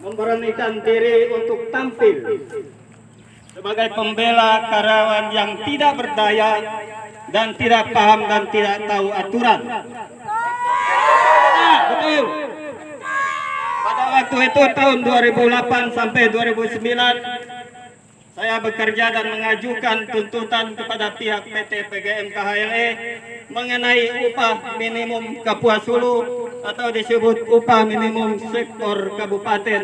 memberanikan diri untuk tampil sebagai pembela karyawan yang tidak berdaya dan tidak paham dan tidak tahu aturan. Betul. Pada waktu itu tahun 2008 sampai 2009 saya bekerja dan mengajukan tuntutan kepada pihak PT PGM KHLE mengenai upah minimum Kapuas Hulu atau disebut upah minimum sektor kabupaten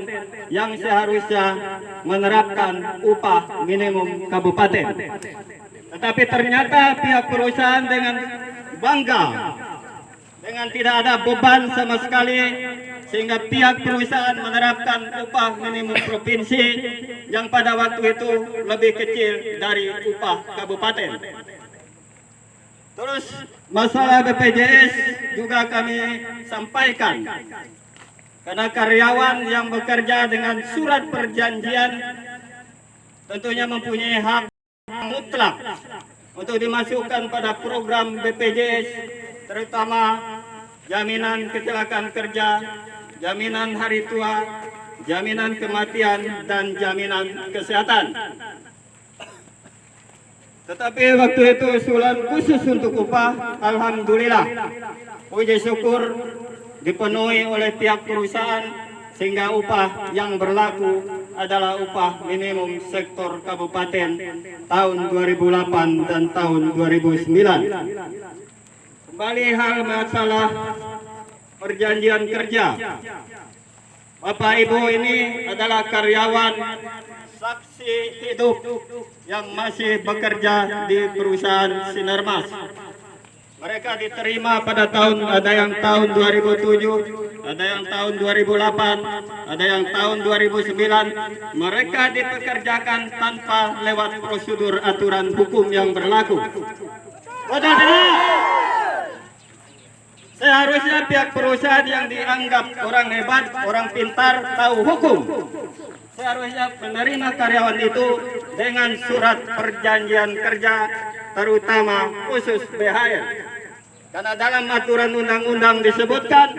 yang seharusnya menerapkan upah minimum kabupaten. Tetapi ternyata pihak perusahaan dengan bangga, dengan tidak ada beban sama sekali, sehingga pihak perusahaan menerapkan upah minimum provinsi yang pada waktu itu lebih kecil dari upah kabupaten. Terus masalah BPJS juga kami sampaikan, karena karyawan yang bekerja dengan surat perjanjian tentunya mempunyai hak mutlak untuk dimasukkan pada program BPJS, terutama jaminan kecelakaan kerja, jaminan hari tua, jaminan kematian, dan jaminan kesehatan. Tetapi waktu itu usulan khusus untuk upah, alhamdulillah, puji syukur dipenuhi oleh pihak perusahaan, sehingga upah yang berlaku adalah upah minimum sektor kabupaten tahun 2008 dan tahun 2009. Kembali hal masalah perjanjian kerja. Bapak Ibu ini adalah karyawan saksi hidup yang masih bekerja di perusahaan Sinarmas. Mereka diterima pada tahun, ada yang tahun 2007, ada yang tahun 2008, ada yang tahun 2009. Mereka dipekerjakan tanpa lewat prosedur aturan hukum yang berlaku. Betul tidak? Seharusnya pihak perusahaan yang dianggap orang hebat, orang pintar, tahu hukum, seharusnya menerima karyawan itu dengan surat perjanjian kerja, terutama khusus BHL. Karena dalam aturan undang-undang disebutkan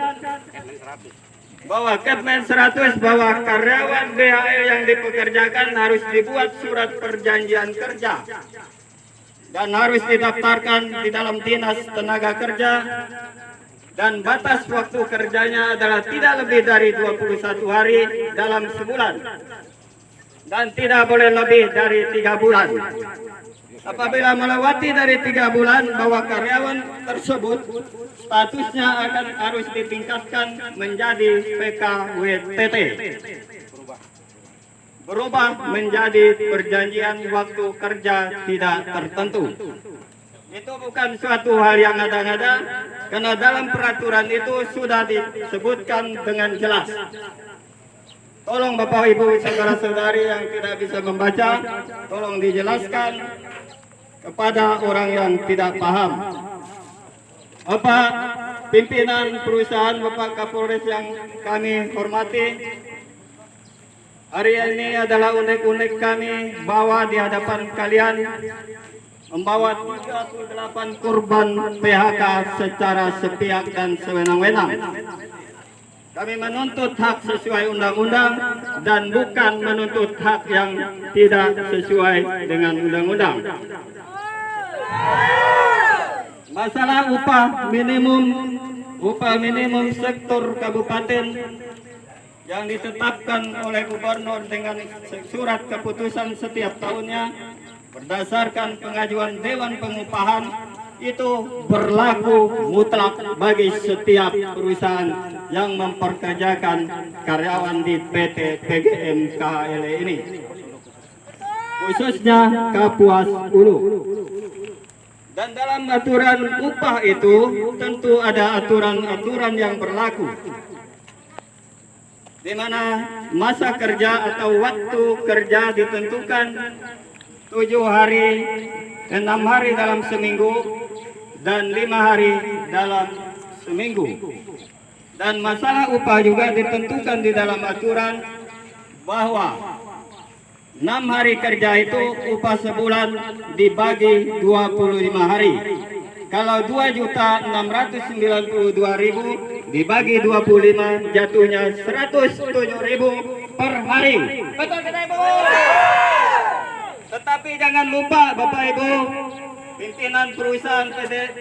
bahwa Kepmen 100 bahwa karyawan BHL yang dipekerjakan harus dibuat surat perjanjian kerja dan harus didaftarkan di dalam Dinas Tenaga Kerja, dan batas waktu kerjanya adalah tidak lebih dari 21 hari dalam sebulan dan tidak boleh lebih dari 3 bulan. Apabila melewati dari 3 bulan, bahwa karyawan tersebut statusnya akan harus ditingkatkan menjadi PKWTT, berubah menjadi perjanjian waktu kerja tidak tertentu. Itu bukan suatu hal yang ada-ada, karena dalam peraturan itu sudah disebutkan dengan jelas. Tolong Bapak Ibu saudara-saudari yang tidak bisa membaca, tolong dijelaskan kepada orang yang tidak paham. Bapak pimpinan perusahaan, Bapak Kapolres yang kami hormati, hari ini adalah unek-unek kami bawa di hadapan kalian membawa 38 korban PHK secara sepihak dan sewenang-wenang. Kami menuntut hak sesuai undang-undang dan bukan menuntut hak yang tidak sesuai dengan undang-undang. Masalah upah minimum sektor kabupaten yang ditetapkan oleh gubernur dengan surat keputusan setiap tahunnya berdasarkan pengajuan Dewan Pengupahan, itu berlaku mutlak bagi setiap perusahaan yang memperkerjakan karyawan di PT PGM KHLE ini, khususnya Kapuas Hulu. Dan dalam aturan upah itu tentu ada aturan-aturan yang berlaku, di mana masa kerja atau waktu kerja ditentukan 7 hari, 6 hari dalam seminggu, dan 5 hari dalam seminggu. Dan masalah upah juga ditentukan di dalam aturan bahwa 6 hari kerja itu upah sebulan dibagi 25 hari. Kalau 2.692.000 dibagi 25 jatuhnya 107.000 per hari. Betul tidak Ibu? Tetapi jangan lupa Bapak Ibu, pimpinan perusahaan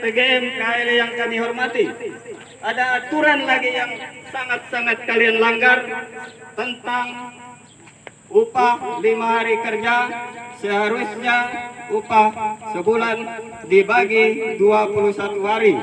PGM KL yang kami hormati, ada aturan lagi yang sangat-sangat kalian langgar tentang upah 5 hari kerja. Seharusnya upah sebulan dibagi 21 hari.